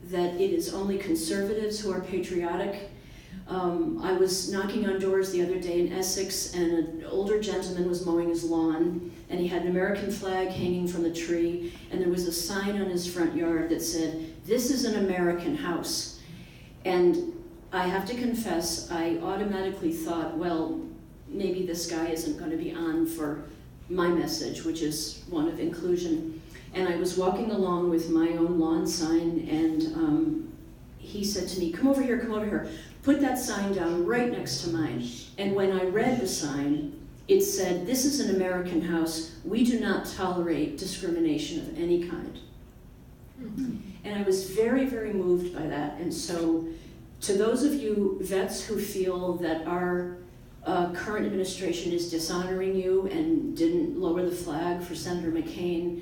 that it is only conservatives who are patriotic. I was knocking on doors the other day in Essex, and an older gentleman was mowing his lawn, and he had an American flag hanging from the tree, and there was a sign on his front yard that said, "This is an American house." And I have to confess, I automatically thought, well, maybe this guy isn't going to be on for my message, which is one of inclusion. And I was walking along with my own lawn sign, and he said to me, come over here, put that sign down right next to mine. And when I read the sign, it said, "This is an American house. We do not tolerate discrimination of any kind." Mm-hmm. And I was very, very moved by that. And so to those of you vets who feel that our current administration is dishonoring you and didn't lower the flag for Senator McCain,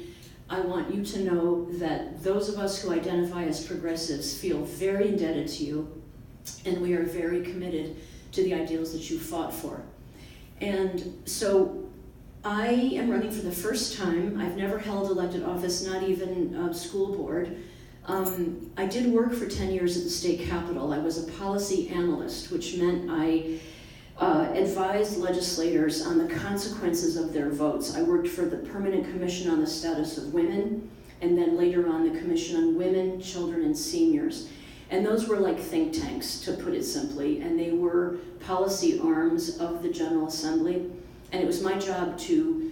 I want you to know that those of us who identify as progressives feel very indebted to you, and we are very committed to the ideals that you fought for. And so I am running for the first time. I've never held elected office, not even school board. I did work for 10 years at the state capitol. I was a policy analyst, which meant I advised legislators on the consequences of their votes. I worked for the Permanent Commission on the Status of Women, and then later on the Commission on Women, Children, and Seniors. And those were like think tanks, to put it simply, and they were policy arms of the General Assembly. And it was my job to,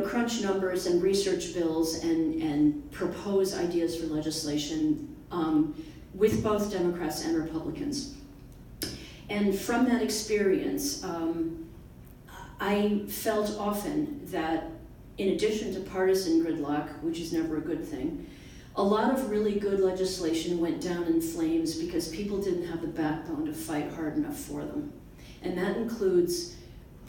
crunch numbers and research bills and propose ideas for legislation with both Democrats and Republicans. And from that experience, I felt often that in addition to partisan gridlock, which is never a good thing, a lot of really good legislation went down in flames because people didn't have the backbone to fight hard enough for them. And that includes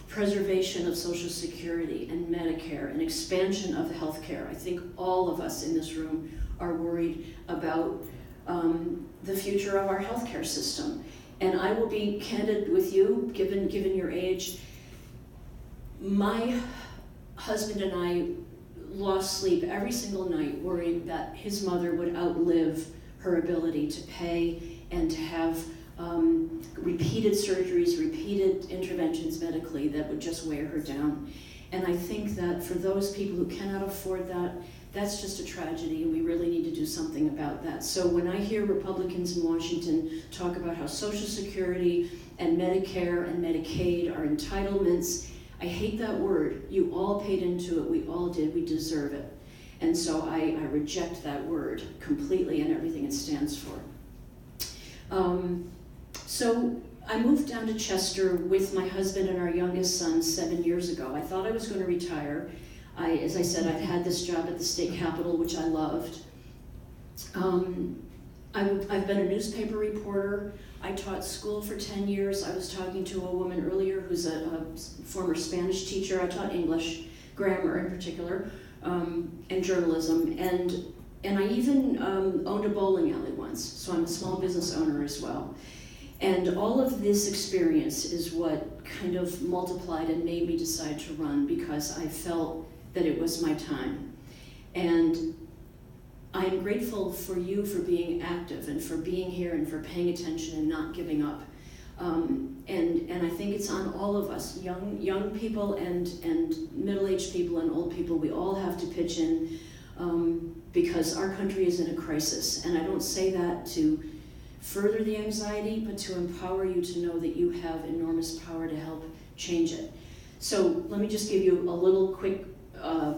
preservation of Social Security and Medicare and expansion of healthcare. I think all of us in this room are worried about the future of our healthcare system. And I will be candid with you, given your age. My husband and I lost sleep every single night worrying that his mother would outlive her ability to pay and to have repeated surgeries, repeated interventions medically that would just wear her down. And I think that for those people who cannot afford that, that's just a tragedy, and we really need to do something about that. So when I hear Republicans in Washington talk about how Social Security and Medicare and Medicaid are entitlements, I hate that word. You all paid into it, we all did, we deserve it. And so I reject that word completely and everything it stands for. So I moved down to Chester with my husband and our youngest son 7 years ago. I thought I was going to retire. As I said, I've had this job at the state capitol, which I loved. I've been a newspaper reporter. I taught school for 10 years. I was talking to a woman earlier who's a former Spanish teacher. I taught English, grammar in particular, and journalism. And I even owned a bowling alley once, so I'm a small business owner as well. And all of this experience is what kind of multiplied and made me decide to run, because I felt that it was my time. And I'm grateful for you for being active and for being here and for paying attention and not giving up. And I think it's on all of us, young people and middle-aged people and old people. We all have to pitch in because our country is in a crisis. And I don't say that to further the anxiety, but to empower you to know that you have enormous power to help change it. So let me just give you a little quick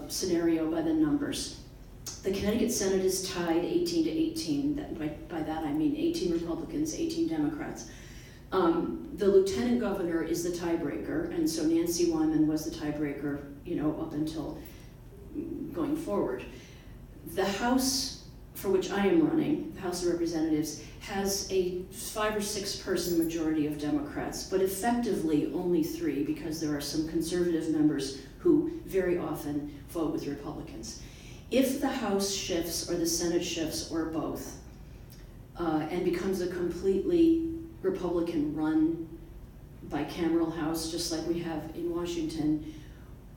scenario by the numbers. The Connecticut Senate is tied 18 to 18. By that I mean 18 Republicans, 18 Democrats. The lieutenant governor is the tiebreaker, and so Nancy Wyman was the tiebreaker, up until going forward. The House, for which I am running, the House of Representatives, has a 5 or 6 person majority of Democrats, but effectively only 3, because there are some conservative members who very often vote with Republicans. If the House shifts or the Senate shifts or both, and becomes a completely Republican-run bicameral House, just like we have in Washington,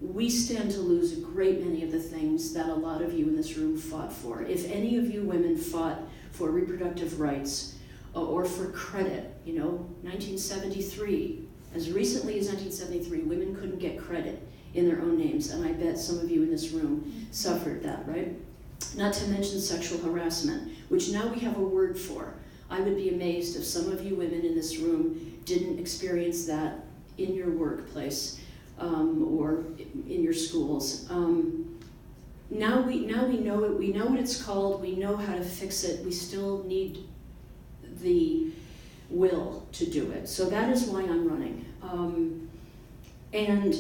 we stand to lose a great many of the things that a lot of you in this room fought for. If any of you women fought for reproductive rights or for credit. 1973, as recently as 1973, women couldn't get credit in their own names, and I bet some of you in this room suffered that, right? Not to mention sexual harassment, which now we have a word for. I would be amazed if some of you women in this room didn't experience that in your workplace or in your schools. Now we know it, we know what it's called, we know how to fix it, we still need the will to do it. So that is why I'm running. And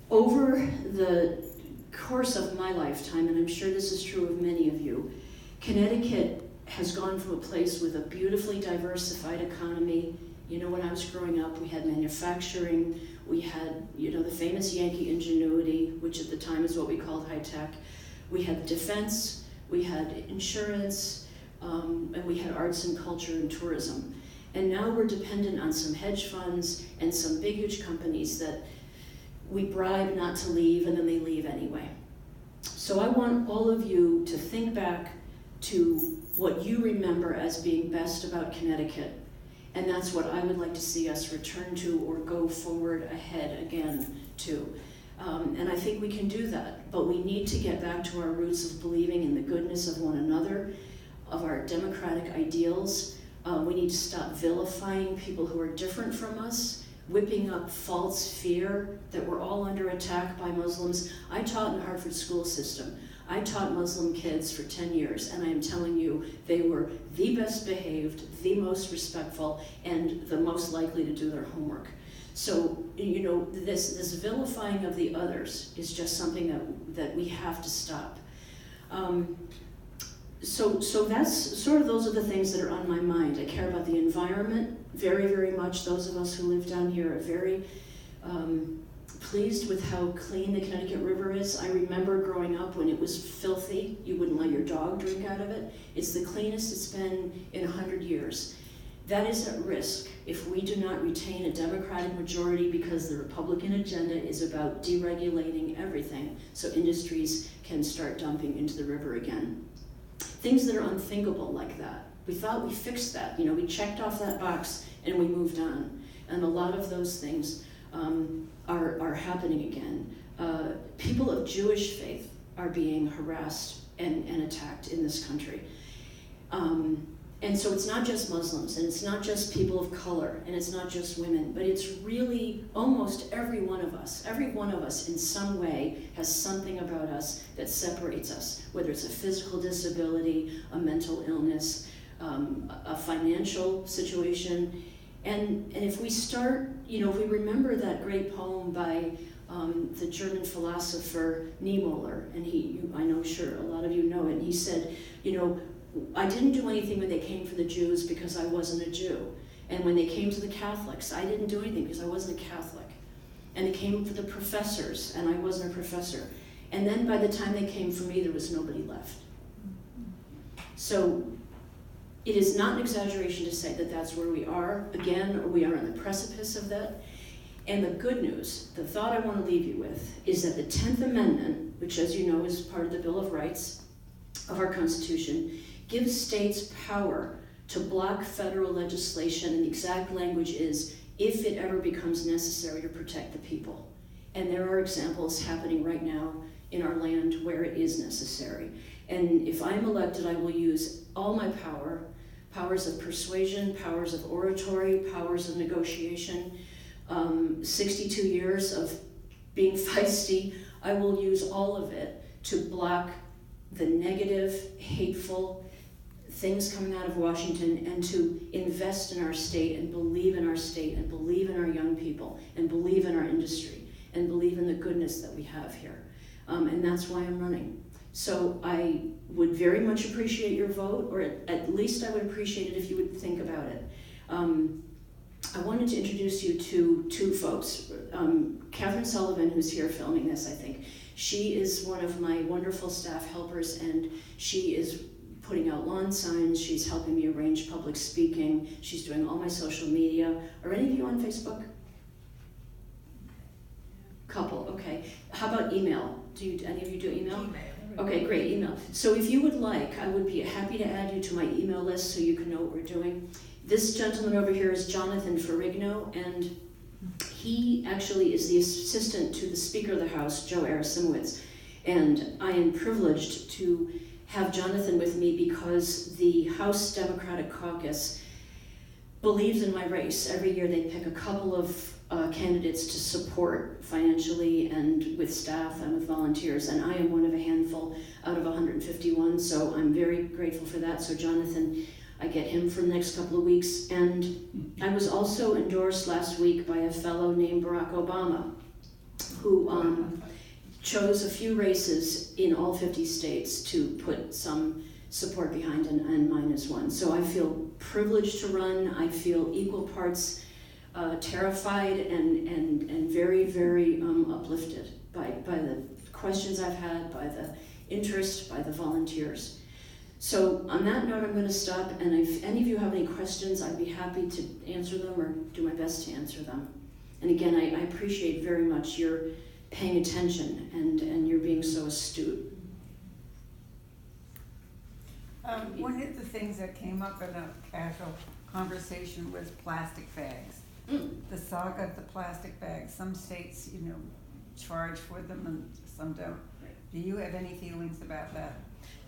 over the course of my lifetime, and I'm sure this is true of many of you, Connecticut has gone from a place with a beautifully diversified economy. When I was growing up, we had manufacturing, we had, the famous Yankee ingenuity, which at the time is what we called high tech. We had defense, we had insurance, and we had arts and culture and tourism. And now we're dependent on some hedge funds and some big, huge companies that we bribe not to leave, and then they leave anyway. So I want all of you to think back to what you remember as being best about Connecticut. And that's what I would like to see us return to or go forward ahead again to. And I think we can do that, but we need to get back to our roots of believing in the goodness of one another, of our democratic ideals. We need to stop vilifying people who are different from us, whipping up false fear that we're all under attack by Muslims. I taught in the Hartford school system. I taught Muslim kids for 10 years, and I am telling you, they were the best behaved, the most respectful, and the most likely to do their homework. So, this vilifying of the others is just something that we have to stop. So that's sort of, those are the things that are on my mind. I care about the environment very, very much. Those of us who live down here are very pleased with how clean the Connecticut River is. I remember growing up when it was filthy. You wouldn't let your dog drink out of it. It's the cleanest it's been in 100 years. That is at risk if we do not retain a Democratic majority, because the Republican agenda is about deregulating everything so industries can start dumping into the river again. Things that are unthinkable like that. We thought we fixed that. We checked off that box and we moved on. And a lot of those things are happening again. People of Jewish faith are being harassed and attacked in this country. And so it's not just Muslims, and it's not just people of color, and it's not just women, but it's really almost every one of us. Every one of us in some way has something about us that separates us, whether it's a physical disability, a mental illness, a financial situation. And if we start, if we remember that great poem by the German philosopher Niemöller, and I know sure a lot of you know it, and he said, I didn't do anything when they came for the Jews because I wasn't a Jew. And when they came to the Catholics, I didn't do anything because I wasn't a Catholic. And they came for the professors, and I wasn't a professor. And then by the time they came for me, there was nobody left. So it is not an exaggeration to say that that's where we are. Again, or we are on the precipice of that. And the good news, the thought I want to leave you with, is that the 10th Amendment, which as you know is part of the Bill of Rights of our Constitution, gives states power to block federal legislation, and the exact language is, if it ever becomes necessary to protect the people. And there are examples happening right now in our land where it is necessary. And if I'm elected, I will use all my powers of persuasion, powers of oratory, powers of negotiation, 62 years of being feisty. I will use all of it to block the negative, hateful things coming out of Washington, and to invest in our state and believe in our state and believe in our young people and believe in our industry and believe in the goodness that we have here. And that's why I'm running. So I would very much appreciate your vote, or at least I would appreciate it if you would think about it. I wanted to introduce you to two folks. Catherine Sullivan, who's here filming this, I think. She is one of my wonderful staff helpers, and she is putting out lawn signs. She's helping me arrange public speaking. She's doing all my social media. Are any of you on Facebook? Couple, okay. How about email? Do any of you do email? Okay, great, email. So if you would like, I would be happy to add you to my email list so you can know what we're doing. This gentleman over here is Jonathan Ferrigno, and he actually is the assistant to the Speaker of the House, Joe Arasimowicz. And I am privileged to have Jonathan with me because the House Democratic Caucus believes in my race. Every year they pick a couple of candidates to support financially and with staff and with volunteers, and I am one of a handful out of 151, so I'm very grateful for that. So Jonathan, I get him for the next couple of weeks. And I was also endorsed last week by a fellow named Barack Obama, who chose a few races in all 50 states to put some support behind, and mine is one. So I feel privileged to run. I feel equal parts terrified and very, very uplifted by the questions I've had, by the interest, by the volunteers. So on that note, I'm going to stop, and if any of you have any questions, I'd be happy to answer them or do my best to answer them. And again, I appreciate very much your paying attention and you're being so astute. One of the things that came up in a casual conversation was plastic bags. The saga of the plastic bags. Some states, charge for them and some don't. Do you have any feelings about that?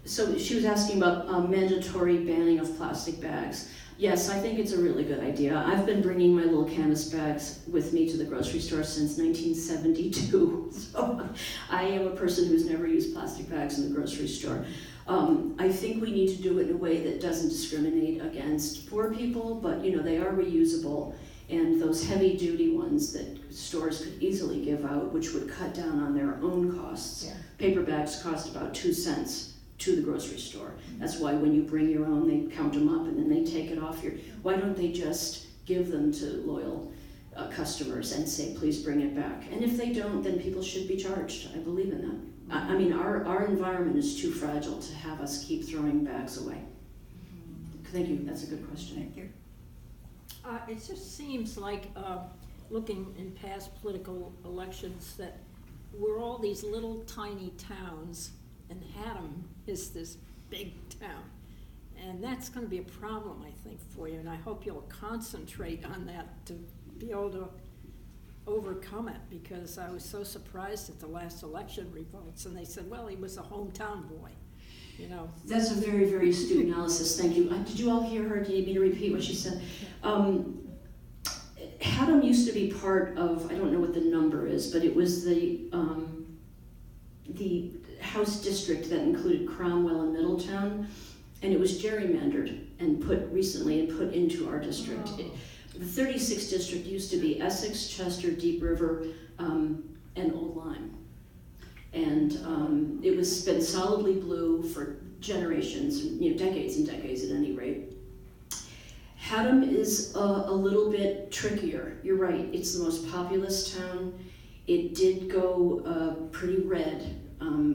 So she was asking about mandatory banning of plastic bags. Yes, I think it's a really good idea. I've been bringing my little canvas bags with me to the grocery store since 1972. So I am a person who's never used plastic bags in the grocery store. I think we need to do it in a way that doesn't discriminate against poor people, but they are reusable. And those heavy-duty ones that stores could easily give out, which would cut down on their own costs. Yeah. Paper bags cost about 2 cents to the grocery store. That's why when you bring your own, they count them up and then they take it off your... Why don't they just give them to loyal customers and say, please bring it back? And if they don't, then people should be charged. I believe in that. I mean, our environment is too fragile to have us keep throwing bags away. Thank you. That's a good question. Thank you. It just seems like, looking in past political elections, that we're all these little tiny towns, and Haddam is this big town. And that's going to be a problem, I think, for you, and I hope you'll concentrate on that to be able to overcome it, because I was so surprised at the last election results, and they said, well, he was a hometown boy. That's a very, very astute analysis. Thank you. Did you all hear her? Do you need me to repeat what she said? Haddam used to be part of, I don't know what the number is, but it was the House district that included Cromwell and Middletown, and it was gerrymandered and put into our district. Oh. The 36th district used to be Essex, Chester, Deep River, and Old Lyme. And it was been solidly blue for generations, decades and decades at any rate. Haddam is a little bit trickier. You're right, it's the most populous town. It did go pretty red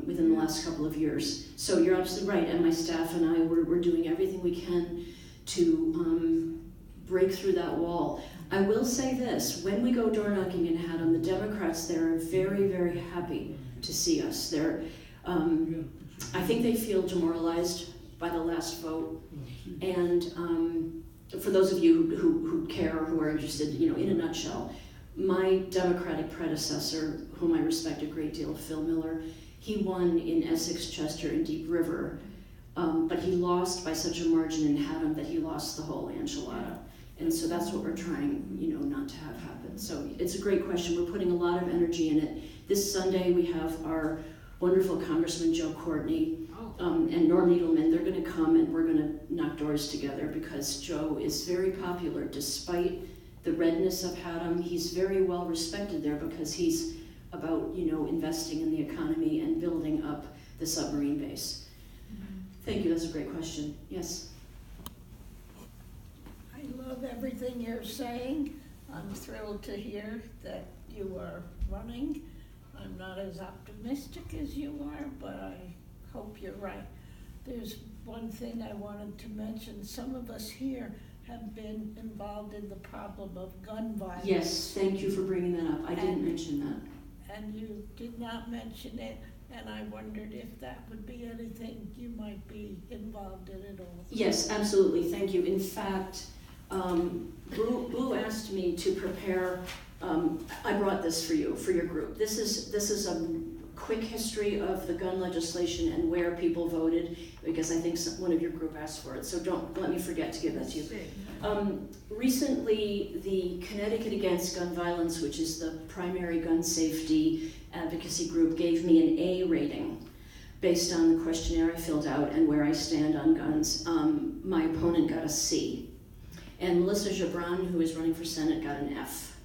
within the last couple of years. So you're absolutely right, and my staff and I, we're doing everything we can to break through that wall. I will say this, when we go door knocking in Haddam, the Democrats there are very, very happy to see us. I think they feel demoralized by the last vote. And for those of you who care or who are interested, in a nutshell, my Democratic predecessor, whom I respect a great deal, Phil Miller, he won in Essex, Chester, and Deep River, but he lost by such a margin in Haddam that he lost the whole enchilada. And so that's what we're trying, not to have happen. So it's a great question. We're putting a lot of energy in it. This Sunday we have our wonderful Congressman Joe Courtney and Norm Needleman. They're going to come and we're going to knock doors together because Joe is very popular despite the redness of Haddam. He's very well respected there because he's about, investing in the economy and building up the submarine base. Thank you. That's a great question. Yes. I love everything you're saying. I'm thrilled to hear that you are running. I'm not as optimistic as you are, but I hope you're right. There's one thing I wanted to mention. Some of us here have been involved in the problem of gun violence. Yes, thank you for bringing that up. I didn't mention that. And you did not mention it, and I wondered if that would be anything you might be involved in at all. Yes, absolutely, thank you. In fact, Boo asked me to prepare, I brought this for you, for your group. This is a quick history of the gun legislation and where people voted, because I think one of your group asked for it, so don't let me forget to give that to you. Recently, the Connecticut Against Gun Violence, which is the primary gun safety advocacy group, gave me an A rating based on the questionnaire I filled out and where I stand on guns. My opponent got a C, and Melissa Gibran, who is running for Senate, got an F.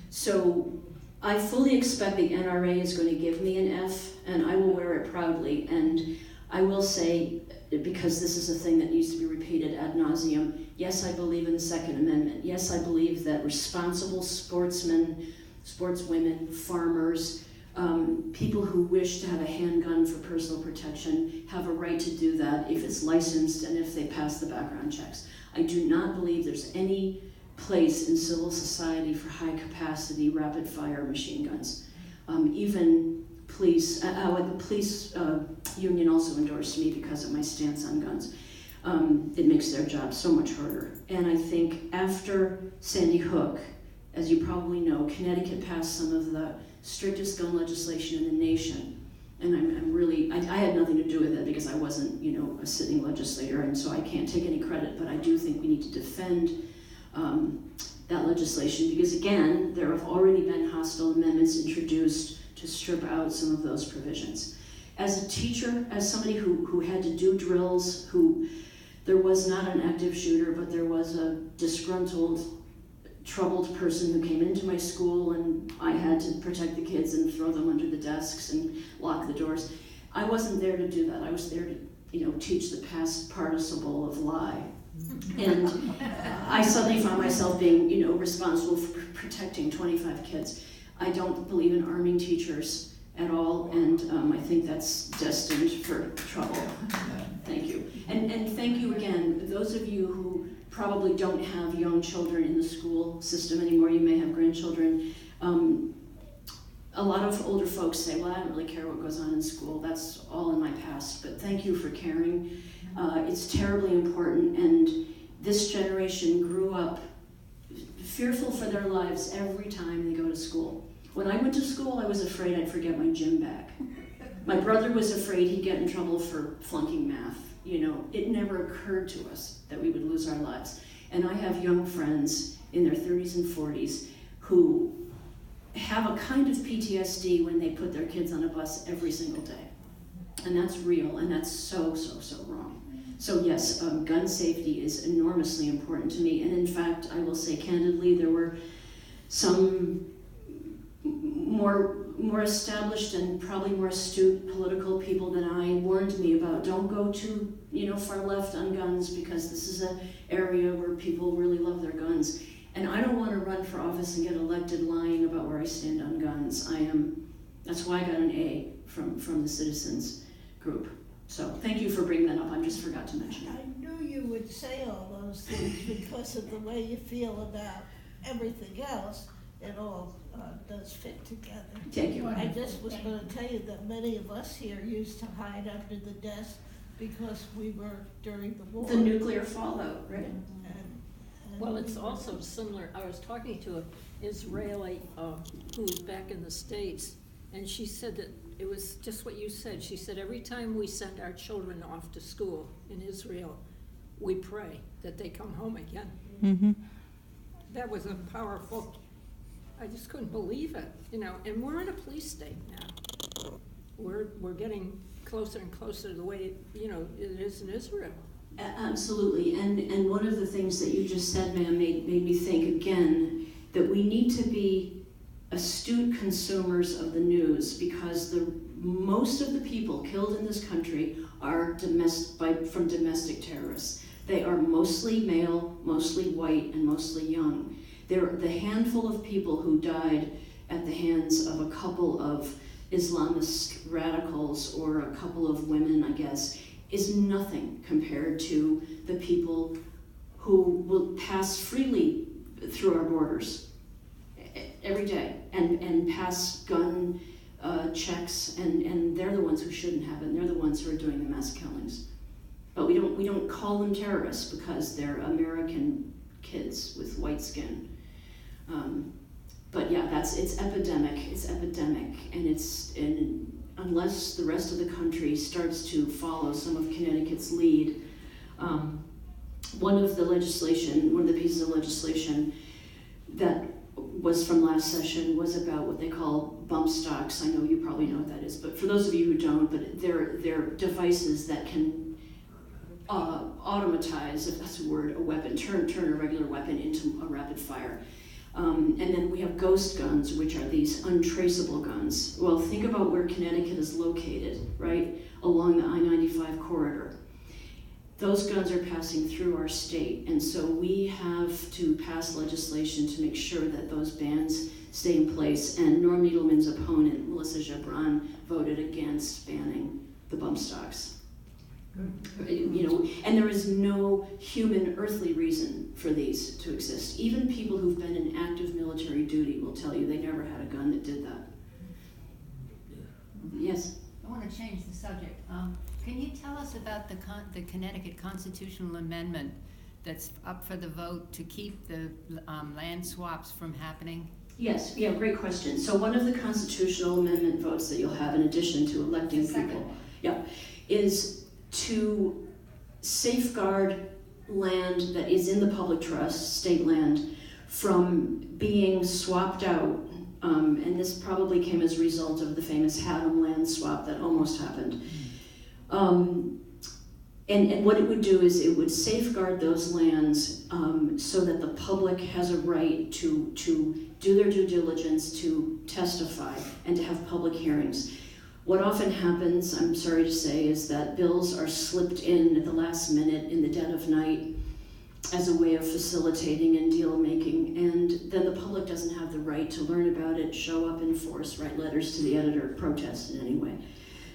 So I fully expect the NRA is going to give me an F, and I will wear it proudly. And I will say, because this is a thing that needs to be repeated ad nauseum, yes, I believe in the Second Amendment. Yes, I believe that responsible sportsmen, sportswomen, farmers, people who wish to have a handgun for personal protection have a right to do that if it's licensed and if they pass the background checks. I do not believe there's any place in civil society for high capacity rapid fire machine guns. Even police, the police union also endorsed me because of my stance on guns. It makes their job so much harder. And I think after Sandy Hook, as you probably know, Connecticut passed some of the strictest gun legislation in the nation. And I'm really, I had nothing to do with it because I wasn't, a sitting legislator, and so I can't take any credit, but I do think we need to defend that legislation, because again, there have already been hostile amendments introduced to strip out some of those provisions. As a teacher, as somebody who had to do drills, there was not an active shooter, but there was a disgruntled, troubled person who came into my school, and I had to protect the kids and throw them under the desks and lock the doors. I wasn't there to do that. I was there to, teach the past participle of lie. And I suddenly found myself being, responsible for protecting 25 kids. I don't believe in arming teachers at all, and I think that's destined for trouble. Thank you. And thank you again. Those of you who probably don't have young children in the school system anymore, you may have grandchildren. A lot of older folks say, well, I don't really care what goes on in school. That's all in my past, but thank you for caring. It's terribly important, and this generation grew up fearful for their lives every time they go to school. When I went to school, I was afraid I'd forget my gym bag. My brother was afraid he'd get in trouble for flunking math. It never occurred to us that we would lose our lives. And I have young friends in their 30s and 40s who have a kind of PTSD when they put their kids on a bus every single day. And that's real, and that's so wrong. So yes, gun safety is enormously important to me. And in fact, I will say candidly, there were some more established and probably more astute political people than I warned me about, don't go too far left on guns, because this is an area where people really love their guns. And I don't want to run for office and get elected lying about where I stand on guns. That's why I got an A from the citizens group. So thank you for bringing that up. I just forgot to mention it. I knew you would say all those things because of the way you feel about everything else. It all does fit together. Thank you. I just was going to tell you that many of us here used to hide under the desk because we were during the war. The nuclear fallout, right? Well, it's also similar. I was talking to an Israeli who was back in the States, and she said that it was just what you said. She said every time we send our children off to school in Israel, we pray that they come home again. Mm-hmm. That was a powerful, I just couldn't believe it, and we're in a police state now. We're getting closer and closer to the way, it is in Israel. Absolutely, and one of the things that you just said, ma'am, made me think again that we need to be astute consumers of the news, because most of the people killed in this country are from domestic terrorists. They are mostly male, mostly white, and mostly young. They're the handful of people who died at the hands of a couple of Islamist radicals or a couple of women, I guess, is nothing compared to the people who will pass freely through our borders every day and pass gun checks, and they're the ones who shouldn't have it, and they're the ones who are doing the mass killings. But we don't call them terrorists because they're American kids with white skin. But yeah, it's epidemic, and unless the rest of the country starts to follow some of Connecticut's lead, one of the pieces of legislation that was from last session was about what they call bump stocks. I know you probably know what that is, but for those of you who don't, but they're devices that can automatize, if that's a word, a weapon, turn a regular weapon into a rapid fire. And then we have ghost guns, which are these untraceable guns. Well, think about where Connecticut is located, right? Along the I-95 corridor. Those guns are passing through our state, and so we have to pass legislation to make sure that those bans stay in place. And Norm Needleman's opponent, Melissa Gebran, voted against banning the bump stocks. And there is no human earthly reason for these to exist. Even people who've been in active military duty will tell you they never had a gun that did that. Yes? I want to change the subject. Can you tell us about the Connecticut constitutional amendment that's up for the vote to keep the land swaps from happening? Yes, yeah, great question. So one of the constitutional amendment votes that you'll have in addition to electing people, is to safeguard land that is in the public trust, state land, from being swapped out. And this probably came as a result of the famous Haddam land swap that almost happened. And what it would do is it would safeguard those lands so that the public has a right to do their due diligence, to testify, and to have public hearings. What often happens, I'm sorry to say, is that bills are slipped in at the last minute in the dead of night as a way of facilitating and deal making, and then the public doesn't have the right to learn about it, show up in force, write letters to the editor, protest in any way.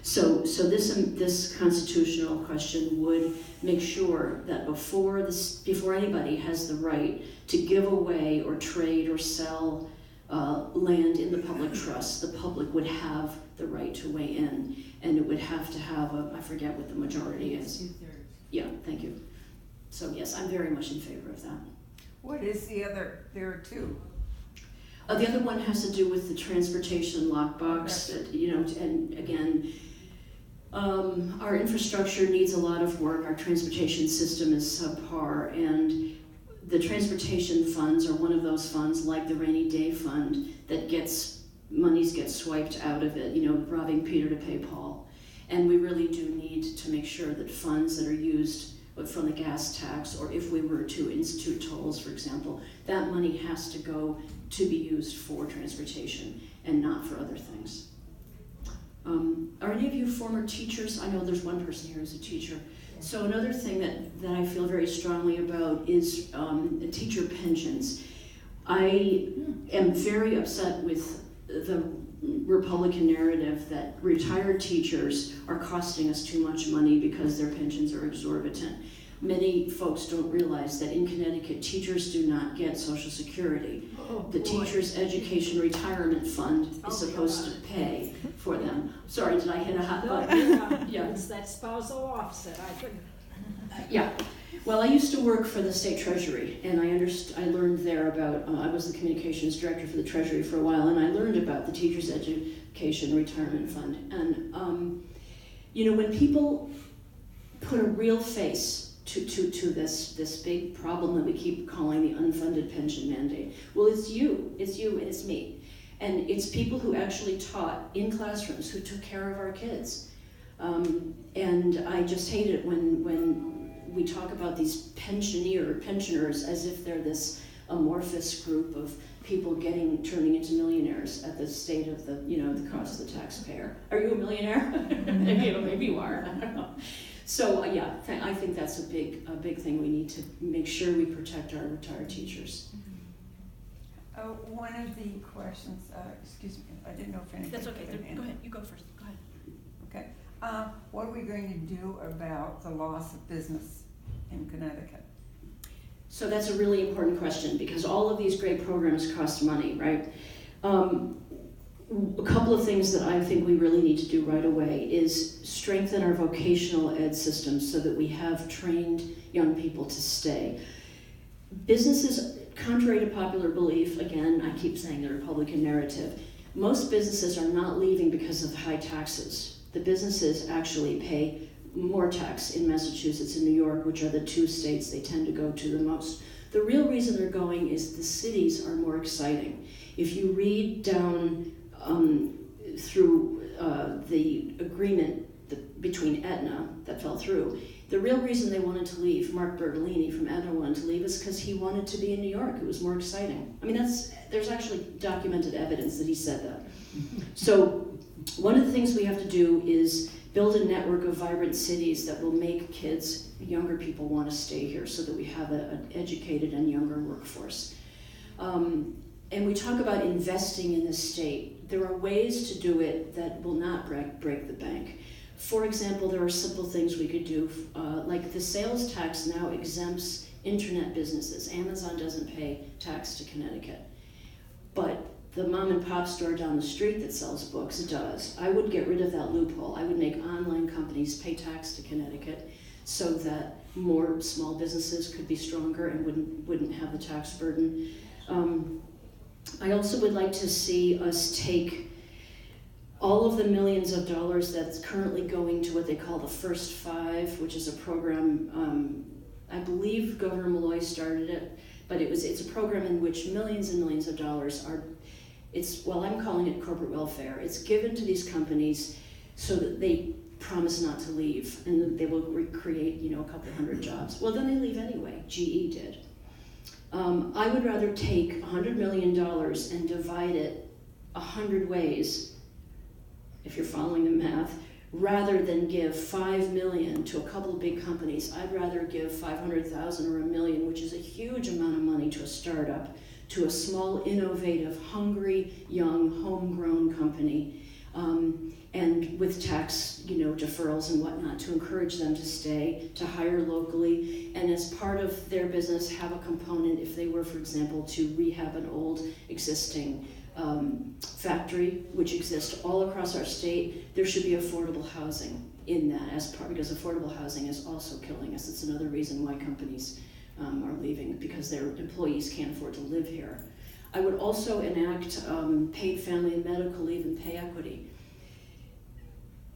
So this constitutional question would make sure that before anybody has the right to give away or trade or sell land in the public trust, the public would have the right to weigh in, and it would have to have I forget what the majority is. 2/3. Yeah, thank you. So yes, I'm very much in favor of that. What is the other? There are two. The other one has to do with the transportation lockbox, and again, our infrastructure needs a lot of work. Our transportation system is subpar, and the transportation funds are one of those funds, like the rainy day fund, that monies get swiped out of it, robbing Peter to pay Paul. And we really do need to make sure that funds that are used from the gas tax, or if we were to institute tolls, for example, that money has to go to be used for transportation and not for other things. Are any of you former teachers? I know there's one person here who's a teacher. So another thing that I feel very strongly about is teacher pensions. I am very upset with the Republican narrative that retired teachers are costing us too much money because their pensions are exorbitant. Many folks don't realize that in Connecticut, teachers do not get Social Security. The Teachers Education Retirement Fund is supposed to pay for them. Sorry, did I hit a hot button? Yeah, it's that spousal offset. Yeah. Well, I used to work for the state treasury, and I learned there about, I was the communications director for the treasury for a while, and I learned about the Teachers Education Retirement Fund. And, when people put a real face to this big problem that we keep calling the unfunded pension mandate, well, it's you, and it's me. And it's people who actually taught in classrooms, who took care of our kids. And I just hate it when we talk about these pensioners as if they're this amorphous group of people turning into millionaires at the state of the cost of the taxpayer. Are you a millionaire? Maybe you are. I don't know. So I think that's a big thing. We need to make sure we protect our retired teachers. One of the questions, excuse me, I didn't know if anything. That's okay. Go ahead. You go first. Go ahead. Okay. What are we going to do about the loss of business in Connecticut? So that's a really important question, because all of these great programs cost money, right? a couple of things that I think we really need to do right away is strengthen our vocational ed system so that we have trained young people to stay. Businesses, contrary to popular belief, again, I keep saying the Republican narrative, most businesses are not leaving because of high taxes. The businesses actually pay more tax in Massachusetts and New York, which are the two states they tend to go to the most. The real reason they're going is the cities are more exciting. If you read down through the agreement between Aetna that fell through, the real reason they wanted to leave, Mark Bertolini from Aetna wanted to leave, is because he wanted to be in New York. It was more exciting. I mean, there's actually documented evidence that he said that. So one of the things we have to do is build a network of vibrant cities that will make kids, younger people, want to stay here so that we have an educated and younger workforce. And we talk about investing in the state. There are ways to do it that will not break the bank. For example, there are simple things we could do, like the sales tax now exempts internet businesses. Amazon doesn't pay tax to Connecticut, but the mom and pop store down the street that sells books does. I would get rid of that loophole. I would make online companies pay tax to Connecticut so that more small businesses could be stronger and wouldn't have the tax burden. I also would like to see us take all of the millions of dollars that's currently going to what they call the First Five, which is a program, I believe Governor Malloy started it, but it's a program in which millions and millions of dollars are, I'm calling it corporate welfare. It's given to these companies so that they promise not to leave, and they will create, a couple hundred jobs. Well, then they leave anyway. GE did. I would rather take $100 million and divide it 100 ways, if you're following the math, rather than give $5 million to a couple of big companies. I'd rather give $500,000 or $1 million, which is a huge amount of money to a startup, to a small, innovative, hungry, young, homegrown company, and with tax, deferrals and whatnot to encourage them to stay, to hire locally, and as part of their business have a component, if they were, for example, to rehab an old existing factory, which exists all across our state. There should be affordable housing in that, because affordable housing is also killing us. It's another reason why companies are leaving, because their employees can't afford to live here. I would also enact paid family and medical leave and pay equity.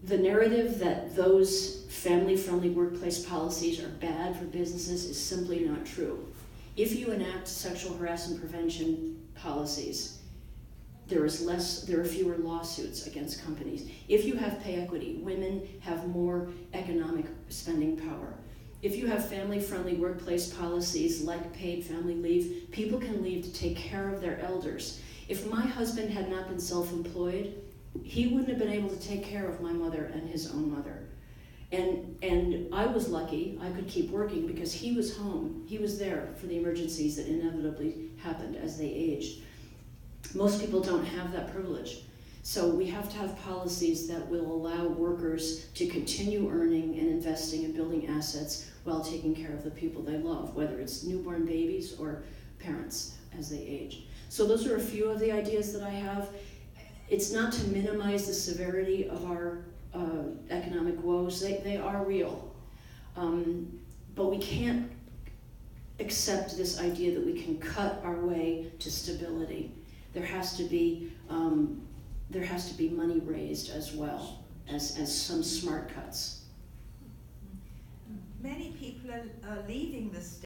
The narrative that those family-friendly workplace policies are bad for businesses is simply not true. If you enact sexual harassment prevention policies, there are fewer lawsuits against companies. If you have pay equity, women have more economic spending power. If you have family-friendly workplace policies like paid family leave, people can leave to take care of their elders. If my husband had not been self-employed, he wouldn't have been able to take care of my mother and his own mother. And I was lucky I could keep working because he was home. He was there for the emergencies that inevitably happened as they aged. Most people don't have that privilege. So we have to have policies that will allow workers to continue earning and investing and building assets while taking care of the people they love, whether it's newborn babies or parents as they age. So those are a few of the ideas that I have. It's not to minimize the severity of our economic woes. They are real. But we can't accept this idea that we can cut our way to stability. There has to be money raised as well as some smart cuts. Many people are leaving the state